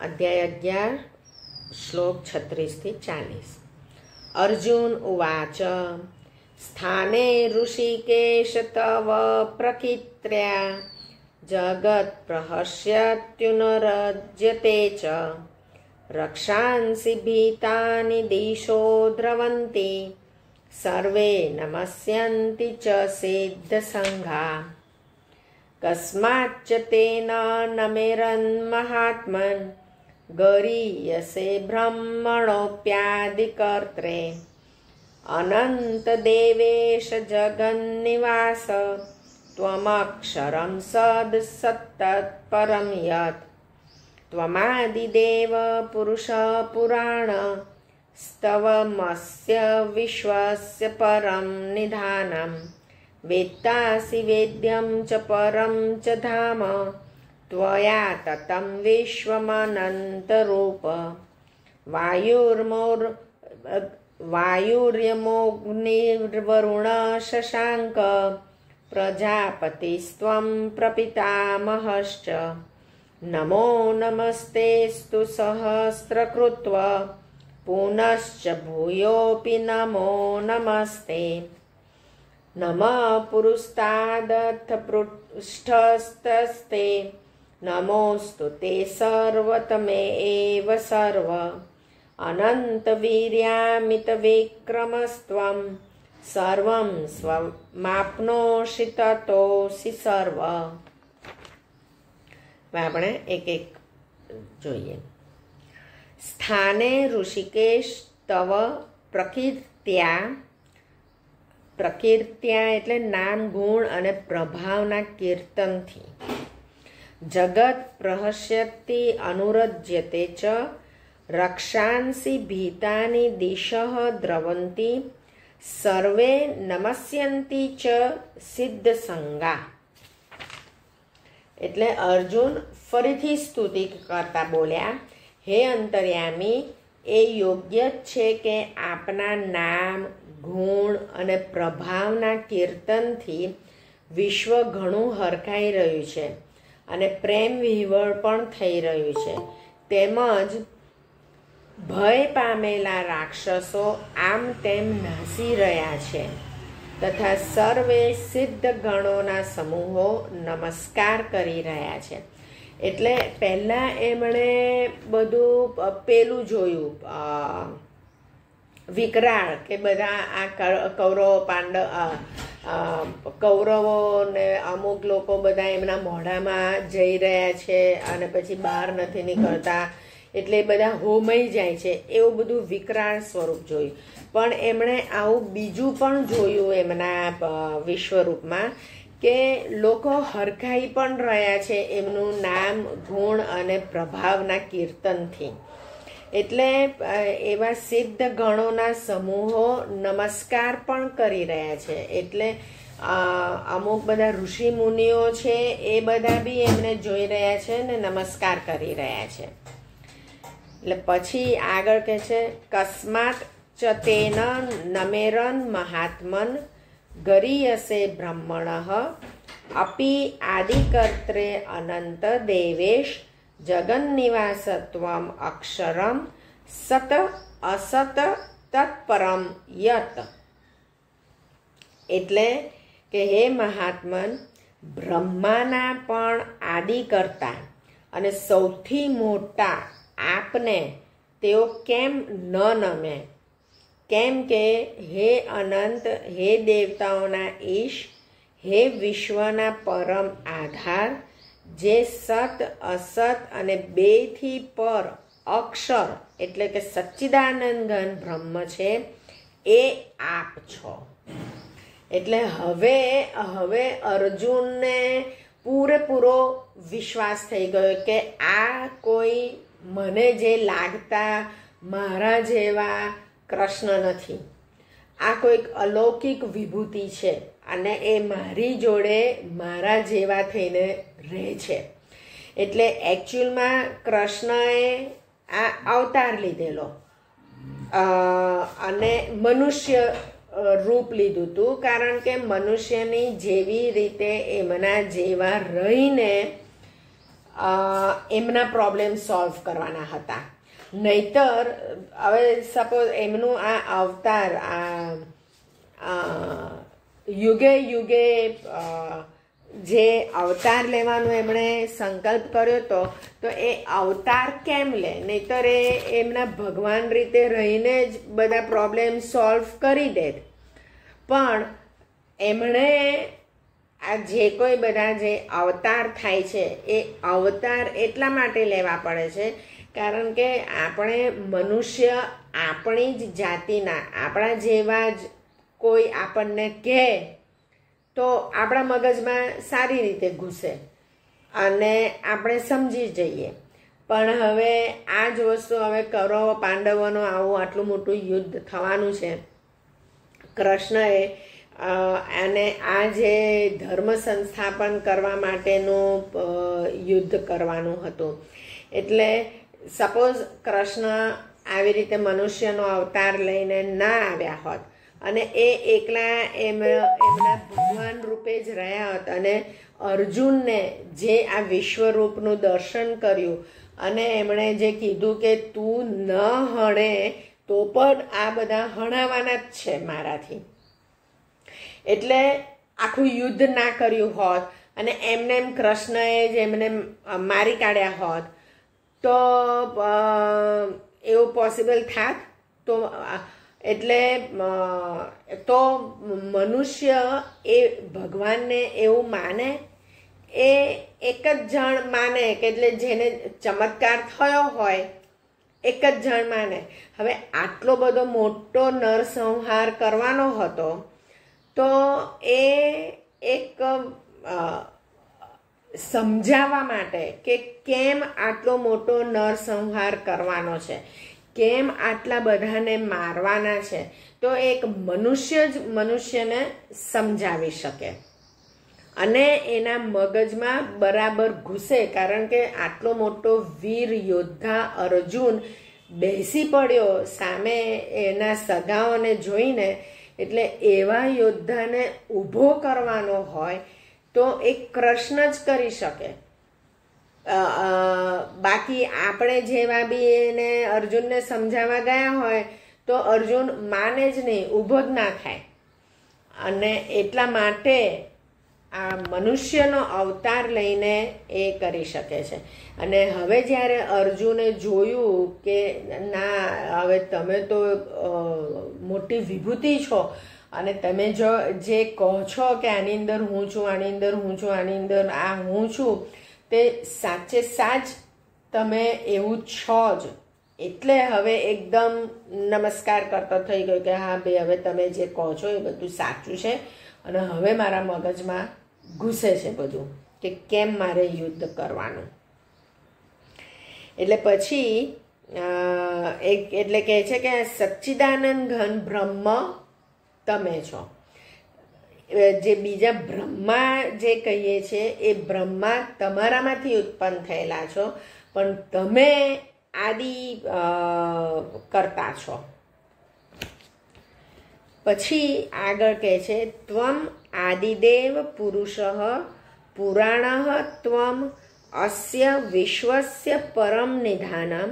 अध्याय 11 श्लोक 36-40। अर्जुन उवाच स्थाने ऋषिकेश तव प्रकीर्त्या जगत्प्रहस्यत्युनरज्यते च रक्षांसि भीतानि दिशो द्रवन्ति सर्वे नमस्यन्ति च सिद्धसङ्घा कस्माच्च तेन नमेरन्महात्मन् गरीयसे ब्रह्मणोऽप्यादिकर्त्रे अनन्तदेवेश जगन्निवास त्वमक्षरं सत्तत्परं यत् त्वमादिदेव पुरुषः पुराण स्तवमस्य विश्वस्य परं निधानं वेत्तासि वेद्यं च परं च धाम त्वया ततं विश्वमनन्तरूप वायुर्यमोऽग्निर्वरुण शशाङ्क प्रजापतिस्त्वं प्रपितामहश्च नमो नमस्तेस्तु सहस्रकृत्व पुनश्च भूयोऽपि नमो नमस्ते नमः पुरुस्तादथ पृष्ठस्तस्ते नमोऽस्तु ते सर्वतमे एव सर्व अनन्तवीर्यामितविक्रमस्त्वं सर्वं स्वमाप्नोषि ततोऽसि सर्व। આપણે એક એક જોઈએ। સ્થાને ઋષિકેશ તવ પ્રકીર્ત્યા એટલે નામ ગુણ અને પ્રભાવના કીર્તનથી જગત પ્રહસ્યતિ અનુરજ્યતે ચ રક્ષાંસી ભીતાની દિશઃ દ્રવંતિ સર્વે નમસ્યંતિ ચ સિદ્ધસંગા। એટલે અર્જુન ફરીથી સ્તુતિ કરતા બોલ્યા, હે અંતર્યામી, એ યોગ્ય જ છે કે આપના નામ ગુણ અને પ્રભાવના કીર્તનથી વિશ્વ ઘણું હરખાઈ રહ્યું છે અને પ્રેમ વિહવળ પણ થઈ રહ્યું છે, તેમજ ભય પામેલા રાક્ષસો આમ તેમ નાસી રહ્યા છે તથા સર્વે સિદ્ધ ગણોના સમૂહો નમસ્કાર કરી રહ્યા છે। એટલે પહેલાં એમણે બધું પેલું જોયું, વિકરાળ, કે બધા આ કૌરવો ને અમુક લોકો બધા એમના મોઢામાં જઈ રહ્યા છે અને પછી બહાર નથી નીકળતા, એટલે બધા હોમાઈ જાય છે, એવું બધું વિકરાળ સ્વરૂપ જોયું। પણ એમણે આવું બીજું પણ જોયું એમના વિશ્વરૂપમાં કે લોકો હરખાઈ પણ રહ્યા છે એમનું નામ ગુણ અને પ્રભાવના કીર્તનથી। એટલે એવા સિદ્ધ ગણોના સમૂહો નમસ્કાર પણ કરી રહ્યા છે। એટલે અમુક બધા ઋષિ મુનિઓ છે એ બધા બી એમને જોઈ રહ્યા છે ને નમસ્કાર કરી રહ્યા છે। એટલે પછી આગળ કહે છે, કસ્માત ચ તેન નમેરન મહાત્મન ગરીયસે બ્રહ્મણઃ અપી આદિકર્ત્રે અનંત દેવેશ જગન્નિવાસ ત્વમ અક્ષરમ સત અસત તત્પરમ યત। એટલે કે હે મહાત્મન, બ્રહ્માના પણ આદિકર્તા અને સૌથી મોટા આપને તેઓ કેમ ન નમે? કેમ કે હે અનંત, હે દેવતાઓના ઈશ, હે વિશ્વના પરમ આધાર, જે સત અસત અને બેથી પર અક્ષર એટલે કે સચ્ચિદાનંદ ઘન બ્રહ્મ છે, એ આપ છો। એટલે હવે અર્જુનને પૂરેપૂરો વિશ્વાસ થઈ ગયો કે આ કોઈ મને જે લાગતા મારા જેવા કૃષ્ણ નથી, આ કોઈક અલૌકિક વિભૂતિ છે અને એ મારી જોડે મારા જેવા થઈને રહે છે। એટલે એકચ્યુઅલમાં કૃષ્ણએ આ અવતાર લીધેલો અને મનુષ્ય રૂપ લીધું હતું, કારણ કે મનુષ્યની જેવી રીતે એમના જેવા રહીને એમના પ્રોબ્લેમ સોલ્વ કરવાના હતા. નહીતર હવે સપોઝ એમનું આ અવતાર યુગે યુગે જે અવતાર લેવાનો એમણે સંકલ્પ કર્યો હતો, તો એ અવતાર કેમ લે? નહીતર એમના ભગવાન રીતે રહીને જ બધા પ્રોબ્લેમ સોલ્વ કરી દે. પણ એમણે આ જે કોઈ બધા જે અવતાર થાય છે એ અવતાર એટલા માટે લેવા પડે છે કારણ કે આપણે મનુષ્ય આપણી જ જાતિના, આપણા જેવા જ કોઈ આપણને કહે તો આપણા મગજમાં સારી રીતે ઘૂસે અને આપણે સમજી જઈએ. પણ હવે આ જ વસ્તુ હવે કૌરવ પાંડવોનું આવું આટલું મોટું યુદ્ધ થવાનું છે. કૃષ્ણએ અને આ જે ધર્મ સંસ્થાપન કરવા માટેનું યુદ્ધ કરવાનું હતું. એટલે સપોઝ કૃષ્ણ આવી રીતે મનુષ્યનો અવતાર લઈને ના આવ્યા હોત અને એ એકલા એમના ભગવાન રૂપે જ રહ્યા હોત અને અર્જુનને જે આ વિશ્વરૂપનું દર્શન કર્યું અને એમણે જે કીધું કે તું ન હણે તો પણ આ બધા હણાવાના જ છે મારાથી, એટલે આખું યુદ્ધ ના કર્યું હોત અને એમને એમ કૃષ્ણએ જ એમને મારી કાઢ્યા હોત તો એવું પોસિબલ થાત? તો એટલે તો મનુષ્ય એ ભગવાનને એવું માને, એ એક જ જણ માને કે એટલે જેને ચમત્કાર થયો હોય એક જ જણ માને. હવે આટલો બધો મોટો નરસંહાર કરવાનો હતો તો એ એક સમજાવવા માટે કે કેમ આટલો મોટો નરસંહાર કરવાનો છે, કેમ આટલા બધાને મારવાના છે, તો એક મનુષ્ય જ મનુષ્યને સમજાવી શકે અને એના મગજમાં બરાબર ઘૂસે. કારણ કે આટલો મોટો વીર યોદ્ધા અર્જુન બેસી પડ્યો સામે એના સગાઓને જોઈને, એટલે એવા યોદ્ધાને ઊભો કરવાનો હોય તો એક કૃષ્ણ જ કરી શકે. બાકી આપણે જેવા બી એને અર્જુનને સમજાવવા ગયા હોય તો અર્જુન માને જ નહીં, ઊભો જ ના થાય. અને એટલા માટે આ મનુષ્યનો અવતાર લઈને એ કરી શકે છે. અને હવે જ્યારે અર્જુને જોયું કે ના, હવે તમે તો મોટી વિભૂતિ છો અને તમે જો જે કહો છો કે આની અંદર હું છું, આની અંદર હું છું, આની અંદર આ હું છું, તે સાચે સાચ તમે એવું છો જ. એટલે હવે એકદમ નમસ્કાર કરતો થઈ ગયો કે હા ભાઈ, હવે તમે જે કહો છો એ બધું સાચું છે અને હવે મારા મગજમાં ઘૂસે છે બધું કે કેમ મારે યુદ્ધ કરવાનું. એટલે પછી એટલે કહે છે કે સચ્ચિદાનંદ ઘન બ્રહ્મ તમે છો. જે બીજા બ્રહ્મા જે કહીએ છીએ એ બ્રહ્મા તમારામાંથી ઉત્પન્ન થયેલા છો, પણ તમે આદિ કરતા છો. પછી આગળ કહે છે ત્વમ આદિદેવ પુરુષ પુરાણ ત્વમ અસ્ય વિશ્વસ્ય પરમ નિધાનમ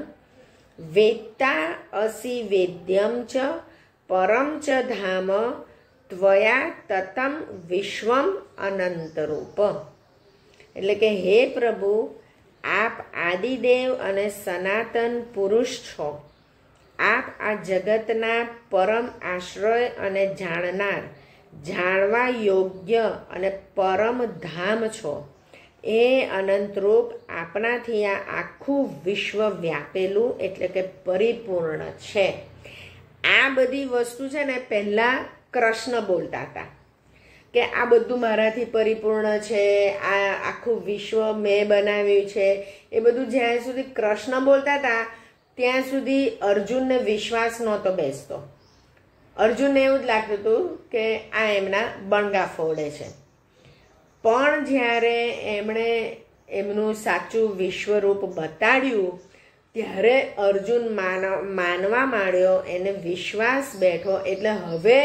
વેત્તા અસી વેદ્યમ ચ પરમ ચ ધામ ત્વયા તતમ વિશ્વમ અનંતરૂપ. એટલે કે હે પ્રભુ, આપ આદિદેવ અને સનાતન પુરુષ છો. આપ આ જગતના પરમ આશ્રય અને જાણનાર, જાણવા યોગ્ય અને પરમ ધામ છો. એ અનંતરૂપ આપણાથી આ આખું વિશ્વ વ્યાપેલું એટલે કે પરિપૂર્ણ છે. આ બધી વસ્તુ છે ને પહેલાં કૃષ્ણ બોલતા હતા કે આ બધું મારાથી પરિપૂર્ણ છે, આ આખું વિશ્વ મેં બનાવ્યું છે. એ બધું જ્યાં સુધી કૃષ્ણ બોલતા હતા ત્યાં સુધી અર્જુનને વિશ્વાસ નહોતો બેસતો. અર્જુનને એવું જ લાગતું હતું કે આ એમના બણગા ફોડે છે. પણ જ્યારે એમણે એમનું સાચું વિશ્વરૂપ બતાડ્યું ત્યારે અર્જુન માનવા માંડ્યો, એને વિશ્વાસ બેઠો. એટલે હવે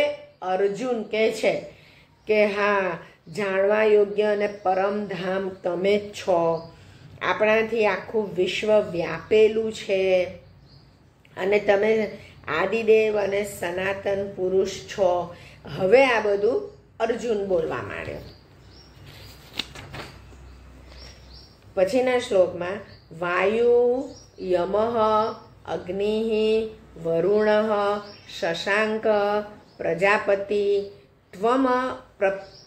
અર્જુન કહે છે કે હા, જાણવા યોગ્ય અને પરમધામ તમે જ છો આપણાથી આખું વિશ્વ વ્યાપેલું છે અને તમે આદિદેવ અને સનાતન પુરુષ છો. હવે આ બધું અર્જુન બોલવા માંડ્યો. પછીના શ્લોકમાં વાયુ યમઃ અગ્નિઃ વરુણઃ શશાંક પ્રજાપતિ ત્વમ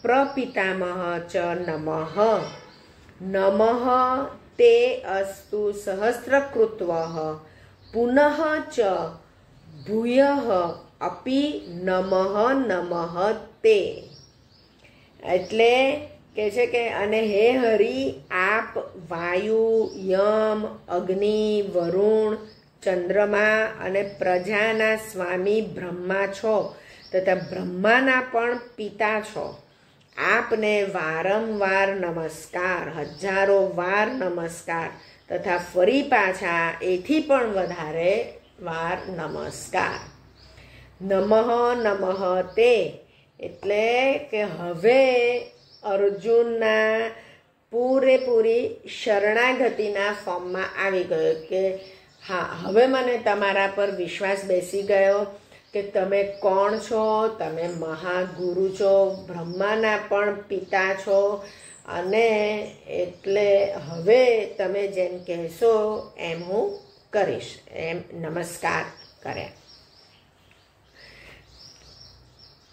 પ્રપિતામહ ચ નમઃ નમઃ તે અસ્તુ સહસ્રકૃત્વઃ પુનઃ ચ ભૂયઃ અપિ નમઃ નમઃ તે. એટલે કે છે કે અને હે હરિ, આપ વાયુ, યમ, અગ્નિ, વરુણ, ચંદ્રમા અને પ્રજાના સ્વામી બ્રહ્મા છો તથા બ્રહ્માના પણ પિતા છો. આપને વારંવાર નમસ્કાર, હજારો વાર નમસ્કાર તથા ફરી પાછા એથી પણ વધારે વાર નમસ્કાર. નમઃ નમઃ તે એટલે કે હવે અર્જુનના પૂરેપૂરી શરણાગતિના ફોર્મમાં આવી ગયો કે હા, હવે મને તમારા પર વિશ્વાસ બેસી ગયો કે તમે કોણ છો, તમે મહાગુરુ છો, બ્રહ્માના પણ પિતા છો અને એટલે હવે તમે જેમ કહેશો એમ હું કરીશ. એમ નમસ્કાર કર્યા.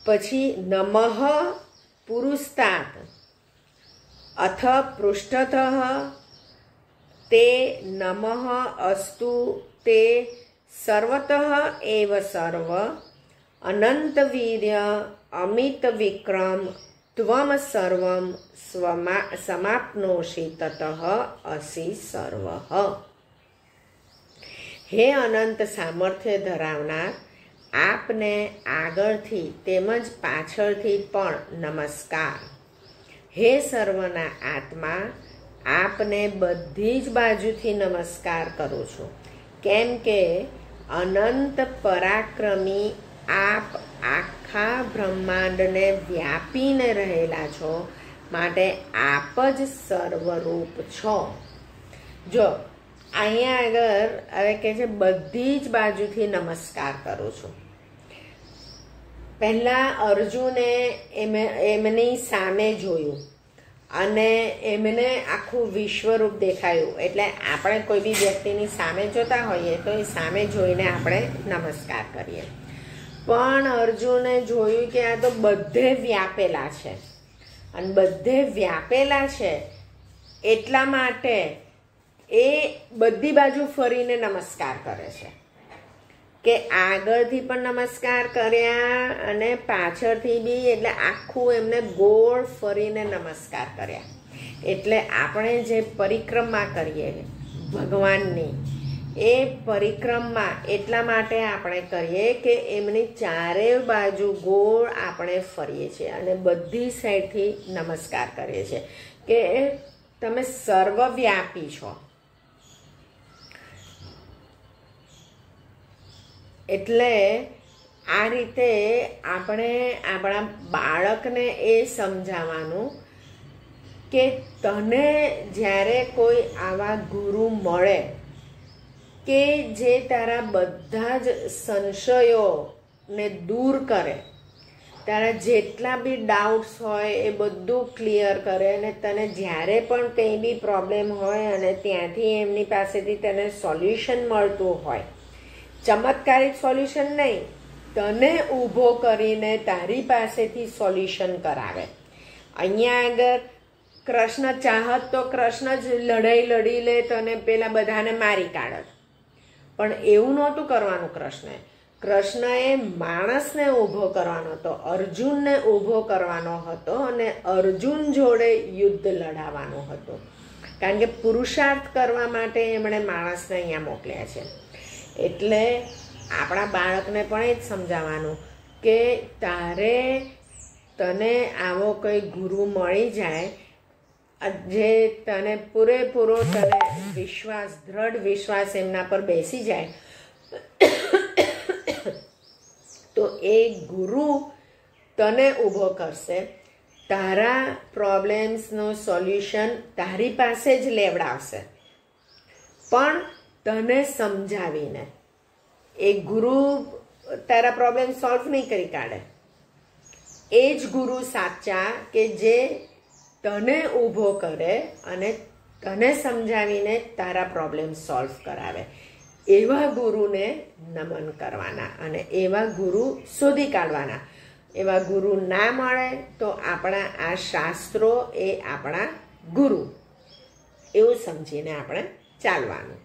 પછી નમઃ પુરુસ્તાત અથ પૃષ્ઠતઃ તે નમઃ અસ્તુ તે સર્વતઃ એવ સર્વ અનંતવીર્ય અમિત વિક્રમ ત્વમ સર્વમ સમાપ્નોષિ તતઃ અસી સર્વઃ. હે અનંત સામર્થ્ય ધરાવનાર, આપને આગળથી તેમજ પાછળથી પણ નમસ્કાર. હે સર્વના આત્મા, આપને બધી જ બાજુથી નમસ્કાર કરું છું, કેમ કે અનંત પરાક્રમી આપ આખા બ્રહ્માંડને વ્યાપીને રહેલા છો, માટે આપ જ સર્વરૂપ છો. જો અહીંયા આગળ હવે કે છે બધી જ બાજુથી નમસ્કાર કરું છું. પહેલાં અર્જુને એમની સામે જોયું અને એમને આખું વિશ્વરૂપ દેખાયું. એટલે આપણે કોઈ બી વ્યક્તિની સામે જોતા હોઈએ તો એ સામે જોઈને આપણે નમસ્કાર કરીએ. પણ અર્જુને જોયું કે આ તો બધે વ્યાપેલા છે અને બધે વ્યાપેલા છે એટલા માટે એ બધી બાજુ ફરીને નમસ્કાર કરે છે કે આગળથી પણ નમસ્કાર કર્યા અને પાછળથી બી, એટલે આખું એમને ગોળ ફરીને નમસ્કાર કર્યા. એટલે આપણે જે પરિક્રમા કરીએ ભગવાનની, એ પરિક્રમા એટલા માટે આપણે કરીએ કે એમની ચારે બાજુ ગોળ આપણે ફરીએ છીએ અને બધી સાઈડથી નમસ્કાર કરીએ છીએ કે તમે સર્વવ્યાપી છો. એટલે આ રીતે આપણે આપણા બાળકને એ સમજાવવાનું કે તને જ્યારે કોઈ આવા ગુરુ મળે કે જે તારા બધા જ સંશયોને દૂર કરે, તારા જેટલા બી ડાઉટ્સ હોય એ બધું ક્લિયર કરે અને તને જ્યારે પણ કંઈ બી પ્રોબ્લેમ હોય અને ત્યાંથી એમની પાસેથી તને સોલ્યુશન મળતું હોય, ચમત્કારિક સોલ્યુશન નહીં, તને ઊભો કરીને તારી પાસેથી સોલ્યુશન કરાવે. અહીંયા આગળ કૃષ્ણ ચાહત તો કૃષ્ણ જ લડાઈ લડી લે તને પેલા બધાને મારી કાઢત, પણ એવું નહોતું કરવાનું. કૃષ્ણએ માણસને ઊભો કરવાનો હતો, અર્જુનને ઊભો કરવાનો હતો અને અર્જુન જોડે યુદ્ધ લડાવવાનો હતો. કારણ કે પુરુષાર્થ કરવા માટે એમણે માણસને અહીંયા મોકલ્યા છે. એટલે આપણા બાળકને પણ એ જ સમજાવવાનું કે તને આવો કોઈ ગુરુ મળી જાય જે તને પૂરેપૂરો તને વિશ્વાસ, દ્રઢ વિશ્વાસ એમના પર બેસી જાય તો એ ગુરુ તને ઊભો કરશે તારા પ્રોબ્લેમ્સનો સોલ્યુશન તારી પાસે જ લેવડાવશે, પણ તને સમજાવીને. એ ગુરુ તારા પ્રોબ્લેમ સોલ્વ નહીં કરી કાઢે. એ જ ગુરુ સાચા કે જે તને ઊભો કરે અને તને સમજાવીને તારા પ્રોબ્લેમ સોલ્વ કરાવે. એવા ગુરુને નમન કરવાના અને એવા ગુરુ શોધી કાઢવાના. એવા ગુરુ ના મળે તો આપણા આ શાસ્ત્રો એ આપણા ગુરુ એવું સમજીને આપણે ચાલવાનું.